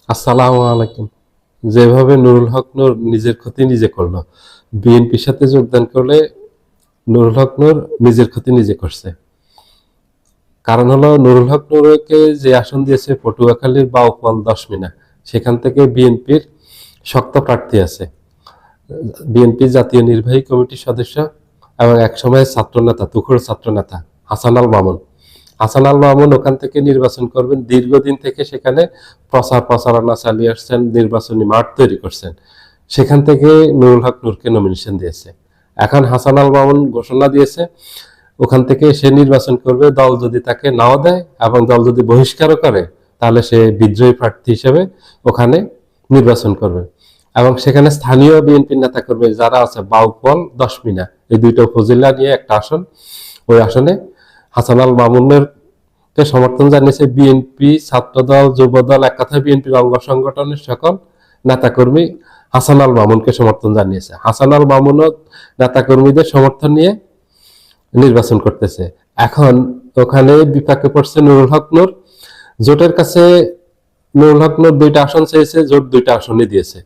আসসালামু আলাইকুম। যেভাবে নুরুল হক নূর নিজের ক্ষতি নিজে করলো, বিএনপির সাথে যোগদান করলে নুরুল হক নূর নিজের ক্ষতি নিজে করছে। কারণ হলো নুরুল হক নূরকে যে আসন দিয়েছে পটুয়াখালীর বাউফল 10 মিনা, সেখান থেকে বিএনপির শক্ত প্রার্থী আছে। বিএনপি জাতীয় নির্বাহী কমিটির সদস্য এবং একসময় ছাত্রনেতা, তুখোর ছাত্রনেতা হাসান আল মামুন। হাসান আল মামুন ওখান থেকে নির্বাচন করবেন, দীর্ঘদিন থেকে সেখানে প্রচারণা চালিয়ে আসছেন, নির্বাচনী মাঠ তৈরি করছেন। সেখান থেকে নুরুল হক নূরকে নমিনেশন দিয়েছে। এখন হাসান আল মামুন ঘোষণা দিয়েছে ওখান থেকে সে নির্বাচন করবে, দল যদি তাকে নাও দেয় এবং দল যদি বহিষ্কারও করে তাহলে সে বিদ্রোহী প্রার্থী হিসেবে ওখানে নির্বাচন করবে। এবং সেখানে স্থানীয় বিএনপির নেতা করবে যারা আছে বাউফল 10 মিনা, এই দুইটা উপজেলা নিয়ে একটা আসন। ওই আসনে হাসান আল মামুনের কে সমর্থন জানিয়েছে বিএনপি, ছাত্রদল, যুবদল, এক কথায় বিএনপির অঙ্গ সংগঠনের সকল নেতাকর্মী হাসান আল মামুনকে সমর্থন জানিয়েছে। হাসান আল মামুনও নেতাকর্মীদের সমর্থন নিয়ে নির্বাচন করতেছে। এখন ওখানে বিপাকে পড়ছে নুরুল হক নূর। জোটের কাছে নুরুল হক নূর 2টা আসন চেয়েছে, জোট 2টা আসনই দিয়েছে।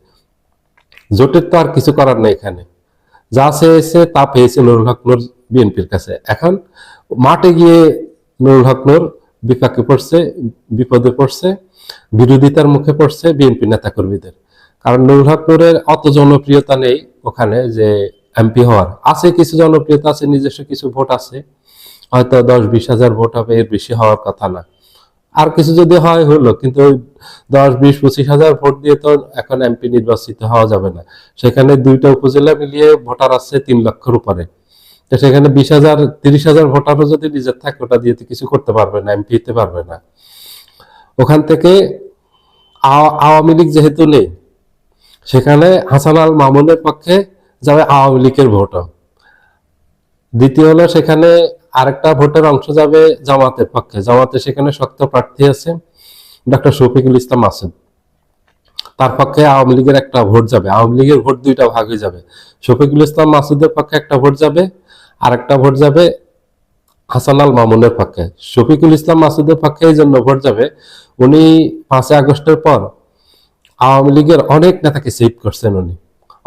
জোটের তো আর কিছু করার নেই, এখানে যা চেয়েছে তা পেয়েছে নুরুল হক নূর বিএনপির কাছে। এখন মাঠে গিয়ে নুরুল হক নূর বিপাকে পড়ছে, বিপদে পড়ছে, বিরোধিতার মুখে পড়ছে বিএনপি নেতাকর্মীদের। কারণ নুরুল হক নূরের অত জনপ্রিয়তা নেই ওখানে, যে এমপি হওয়ার আছে কিছু জনপ্রিয়তা আছে, নিজস্ব কিছু ভোট আছে, হয়তো 10-20 হাজার ভোট হবে, এর বেশি হওয়ার কথা না। আর কিছু যদি হয় হলো, কিন্তু ওই 10-20-25 হাজার ভোট দিয়ে তো এখন এমপি নির্বাচিত হওয়া যাবে না। সেখানে 2টা উপজেলা মিলিয়ে ভোটার আছে 3 লক্ষের উপরে। তো সেখানে 20,000-30,000 ভোটারও যদি নিজের থাকে, ওটা দিয়ে তো কিছু করতে পারবে না, এমপি হতে পারবে না। ওখান থেকে আওয়ামী লীগ যেহেতু নেই, সেখানে হাসান আল মামুনের পক্ষে যাবে আওয়ামী লীগের ভোটও। দ্বিতীয় হলো সেখানে আরেকটা ভোটের অংশ যাবে জামাতের পক্ষে। জামাতে সেখানে শক্ত প্রার্থী আছে ডক্টর শফিকুল ইসলাম মাসুদ, তার পক্ষে আওয়ামী লীগের একটা ভোট যাবে। আওয়ামী লীগের ভোট 2টা ভাগ হয়ে যাবে, শফিকুল ইসলাম মাসুদের পক্ষে একটা ভোট যাবে, আর একটা ভোট যাবে হাসান আল মামুনের পক্ষে। শফিকুল ইসলাম মাসুদের পক্ষে এই জন্য ভোট যাবে, উনি 5ই আগস্টের পর আওয়ামী লীগের অনেক নেতাকে সেভ করছেন। উনি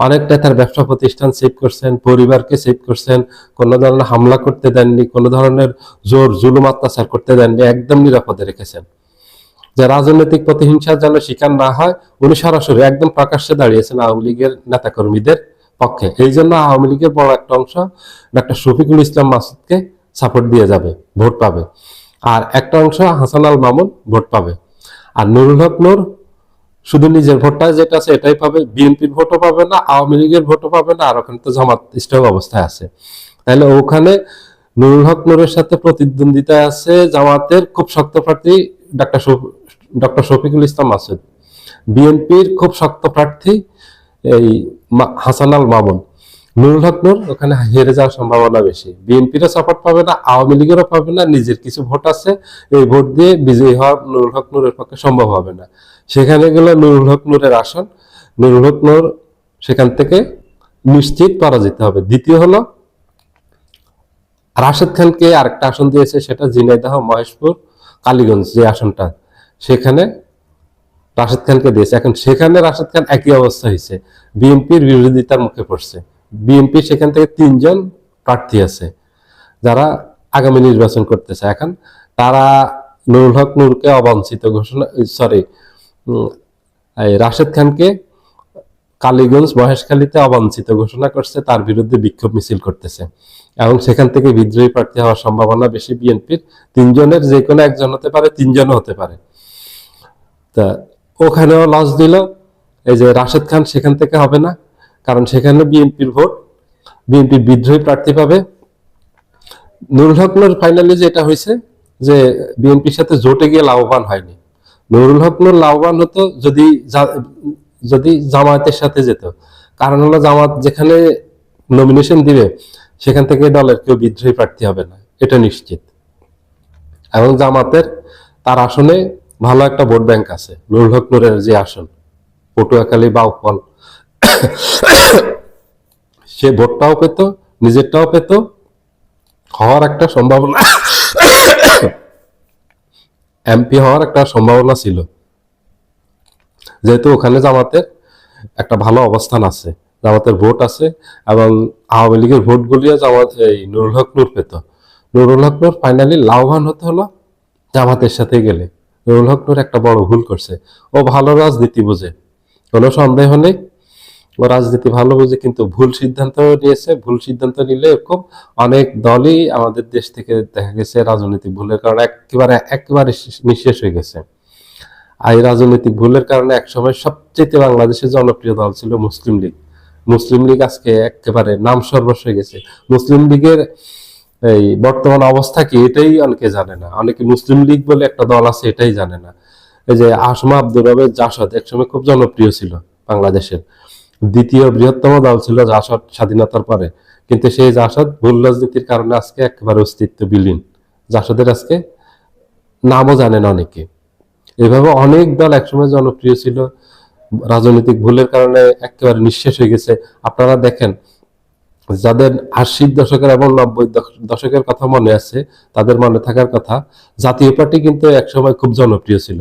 অনেক নেতার ব্যবসা প্রতিষ্ঠান সেভ করছেন, পরিবারকে সেভ করছেন, কোনো ধরনের হামলা করতে দেননি, কোনো ধরনের জোর জুলুম অত্যাচার করতে দেননি, একদম নিরাপদে রেখেছেন, যে রাজনৈতিক প্রতিহিংসার যেন শিকার না হয়। উনি সরাসরি একদম প্রকাশ্যে দাঁড়িয়েছেন আওয়ামী লীগের নেতাকর্মীদের পক্ষে। এই জন্য আওয়ামী লীগের বড় একটা অংশ ডক্টর শফিকুল ইসলাম মাসুদকে সাপোর্ট দিয়ে যাবে, ভোট পাবে। আর একটা অংশ হাসান আল মামুন ভোট পাবে। আর নুরুল হক নূর শুধু নিজের ভোটটা যেটা আছে এটাই পাবে, বিএনপির ভোটও পাবে না, আওয়ামী লীগের ভোটও পাবে না, আর ওখানে তো জামাত স্ট্রং অবস্থায় আছে। তাহলে ওখানে নুরুল হক নূরের সাথে প্রতিদ্বন্দ্বিতা আছে জামাতের খুব শক্ত প্রার্থী ডাক্তার ডক্টর শফিকুল ইসলাম মাসুদ। বিএনপির খুব শক্ত প্রার্থী এই হাসান আল মামুন। নুরুল হক নূর ওখানে হেরে যাওয়ার সম্ভাবনা বেশি। বিএনপিরও সাপোর্ট পাবে না, আওয়ামী লীগেরও পাবে না, নিজের কিছু ভোট আছে, এই ভোট দিয়ে বিজয়ী হওয়া নুরুল হক নূরের পক্ষে সম্ভব হবে না। সেখানে গেলে নুরুল হক নূরের আসন, নুরুল হক নূর সেখান থেকে নিশ্চিত পরাজিত হবে। দ্বিতীয় হলো রাশেদ খানকে আরেকটা আসন দিয়েছে, সেটা ঝিনাইদহ, মহেশপুর, কালীগঞ্জ যে আসনটা, সেখানে রাশেদ খানকে দিয়েছে। এখন সেখানে রাশেদ খান একই অবস্থা হয়েছে, বিএনপির বিরোধিতার মুখে পড়ছে। বিএনপি সেখান থেকে 3জন প্রার্থী আছে যারা আগামী নির্বাচন করতেছে। এখন তারা নুরুল হক নূরকে অবাঞ্ছিত ঘোষণা, সরি, রাশেদ খানকে কালীগঞ্জ, মহেশখালীতে অবাঞ্ছিত ঘোষণা করছে, তার বিরুদ্ধে বিক্ষোভ মিছিল করতেছে এবং সেখান থেকে বিদ্রোহী প্রার্থী হওয়ার সম্ভাবনা বেশি বিএনপির। 3জনের যে কোনো একজন হতে পারে, 3জনও হতে পারে। তা ওখানেও লস দিল, এই যে রাশেদ খান সেখান থেকে হবে না, কারণ সেখানে বিএনপির ভোট, বিএনপির বিদ্রোহী প্রার্থী পাবে। নুরুল হক নূর ফাইনালি যেটা হয়েছে যে বিএনপির সাথে জোটে গিয়ে লাভবান হয়নি। নুরুল হক নূর লাভবান হতো যদি যদি জামায়াতের সাথে যেত। কারণ হলো জামাত যেখানে নমিনেশন দিবে সেখান থেকে দলের কেউ বিদ্রোহী প্রার্থী হবে না, এটা নিশ্চিত। এবং জামাতের তার আসনে ভালো একটা ভোট ব্যাংক আছে, নুরুল হক নূরের যে আসন পটুয়াখালী বাউফল, সে ভোটটাও পেত, নিজেরটাও পেত, হওয়ার একটা সম্ভাবনা, এমপি হওয়ার একটা সম্ভাবনা ছিল। যেহেতু ওখানে জামাতের একটা ভালো অবস্থান আছে, জামাতের ভোট আছে, এবং আওয়ামী লীগের ভোটগুলিও জামাত এই নুরুল হক নূর পেত। নুরুল হক নূর ফাইনালি লাভবান হতে হলো জামাতের সাথে গেলে। নুরুল হক নূর একটা বড় ভুল করছে। ও ভালো রাজনীতি বোঝে, কোনো সন্দেহ নেই, ও রাজনীতি ভালো বুঝে, কিন্তু ভুল সিদ্ধান্ত নিয়েছে। ভুল সিদ্ধান্ত নিলে এরকম অনেক দলই আমাদের দেশ থেকে দেখা গেছে রাজনৈতিক ভুলের কারণে একেবারে নিঃশেষ হয়ে গেছে। আর এই রাজনৈতিক ভুলের কারণে একসময় সবচেয়ে বাংলাদেশের জনপ্রিয় দল ছিল মুসলিম লীগ। মুসলিম লীগ আজকে একেবারে নাম সর্বস্ব হয়ে গেছে। মুসলিম লীগের এই বর্তমান অবস্থা কি এটাই অনেকে জানে না। অনেকে মুসলিম লীগ বলে একটা দল আছে এটাই জানে না। এই যে আসমা আব্দুর রবের জাসদ একসময় খুব জনপ্রিয় ছিল বাংলাদেশের, দ্বিতীয় বৃহত্তম দল ছিল জাসদ স্বাধীনতার পরে, কিন্তু সেই জাসদ ভুল রাজনীতির কারণে আজকে একেবারে অস্তিত্ব বিলীন। জাসদের আজকে নামও জানেন অনেকে। এভাবে অনেক দল একসময় জনপ্রিয় ছিল, রাজনৈতিক ভুলের কারণে একেবারে নিঃশেষ হয়ে গেছে। আপনারা দেখেন, যাদের 80 দশকের এবং 90 দশকের কথা মনে আছে, তাদের মনে থাকার কথা, জাতীয় পার্টি কিন্তু একসময় খুব জনপ্রিয় ছিল।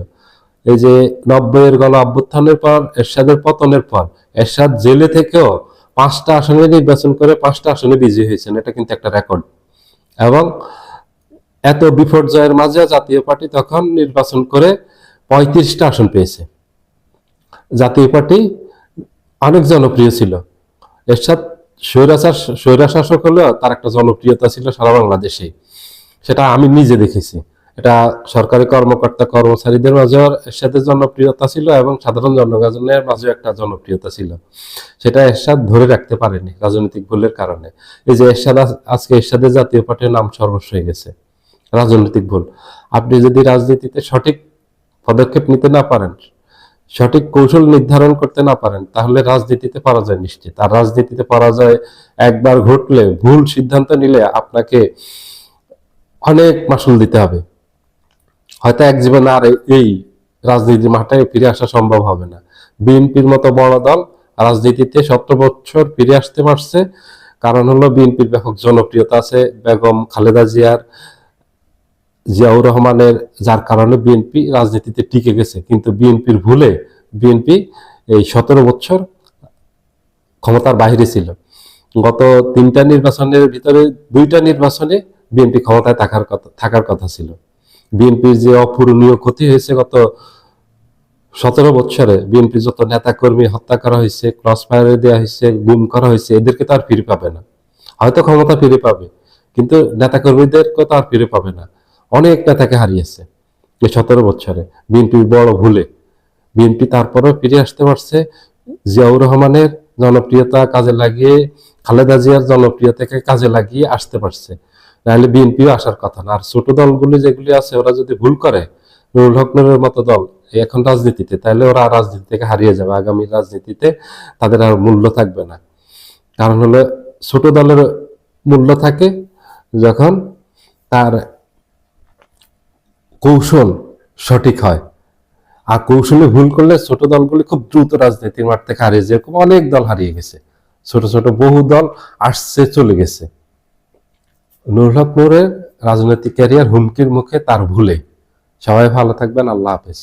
এই যে 90-এর গণ অভ্যুত্থানের পর, এরশাদের পতনের পর, এরশাদ জেলে থেকেও 5টা আসনে নির্বাচন করে 5টা আসনে বিজয়ী হয়েছেন। এটা কিন্তু একটা রেকর্ড। এবং এত বিপর্যয়ের মাঝে জাতীয় পার্টি তখন নির্বাচন করে 35টা আসন পেয়েছে। জাতীয় পার্টি অনেক জনপ্রিয় ছিল। এরশাদ স্বৈরাশাসক হলেও তার একটা জনপ্রিয়তা ছিল সারা বাংলাদেশে, সেটা আমি নিজে দেখেছি। এটা সরকারি কর্মকর্তা কর্মচারীদের মাঝেও এরশাদের জনপ্রিয়তা ছিল এবং সাধারণ জনগণের মাঝেও একটা জনপ্রিয়তা ছিল। সেটা এরশাদ ধরে রাখতে পারেনি রাজনৈতিক ভুলের কারণে। এই যে এরশাদ আজকে এরশাদের জাতীয় পার্টির নাম সর্বস্ব হয়ে গেছে, রাজনৈতিক ভুল। আপনি যদি রাজনীতিতে সঠিক পদক্ষেপ নিতে না পারেন, সঠিক কৌশল নির্ধারণ করতে না পারেন, তাহলে রাজনীতিতে পরাজয় নিশ্চিত। আর রাজনীতিতে পরাজয় একবার ঘটলে, ভুল সিদ্ধান্ত নিলে আপনাকে অনেক মাসুল দিতে হবে। হয়তো এক জীবনে আর এই রাজনীতির মাঠে ফিরে আসা সম্ভব হবে না। বিএনপির মতো বড় দল রাজনীতিতে 17 বছর ফিরে আসতে পারছে, কারণ হলো বিএনপির ব্যাপক জনপ্রিয়তা আছে, বেগম খালেদা জিয়াউর রহমানের, যার কারণে বিএনপি রাজনীতিতে টিকে গেছে। কিন্তু বিএনপির ভুলে বিএনপি এই 17 বছর ক্ষমতার বাইরে ছিল। গত 3টা নির্বাচনের ভিতরে 2টা নির্বাচনে বিএনপি ক্ষমতায় থাকার কথা ছিল। বিএনপির যে অপূরণীয় ক্ষতি হয়েছে গত 17 বছরে, বিএনপি যত নেতা কর্মী হত্যা করা হয়েছে, ক্রস ফায়ারে দেওয়া হয়েছে, গুম করা হয়েছে, এদেরকে তো আর ফিরে পাবে না। হয়তো ক্ষমতা ফিরে পাবে, কিন্তু নেতা কর্মীদেরকে তো আর ফিরে পাবে না। অনেক নেতাকে হারিয়েছে এই 17 বছরে বিএনপির বড় ভুলে। বিএনপি তারপরেও ফিরে আসতে পারছে জিয়াউর রহমানের জনপ্রিয়তা কাজে লাগিয়ে, খালেদা জিয়ার জনপ্রিয়তাকে কাজে লাগিয়ে আসতে পারছে। নাহলে বিএনপিও আসার কথা না। আর ছোট দলগুলি যেগুলি আছে, ওরা যদি ভুল করে, নুরুল হক নূরের মতো দল এখন রাজনীতিতে, তাহলে ওরা রাজনীতি থেকে হারিয়ে যাবে। আগামী রাজনীতিতে তাদের আর মূল্য থাকবে না। কারণ হলো ছোট দলের মূল্য থাকে যখন তার কৌশল সঠিক হয়। আর কৌশলে ভুল করলে ছোট দলগুলি খুব দ্রুত রাজনীতির মাঠ থেকে হারিয়ে, যেরকম অনেক দল হারিয়ে গেছে, ছোট ছোট বহু দল আসছে চলে গেছে। নুরুল হক নূরের রাজনৈতিক ক্যারিয়ার হুমকির মুখে তার ভুলে। সবাই ভালো থাকবেন, আল্লাহ হাফেজ।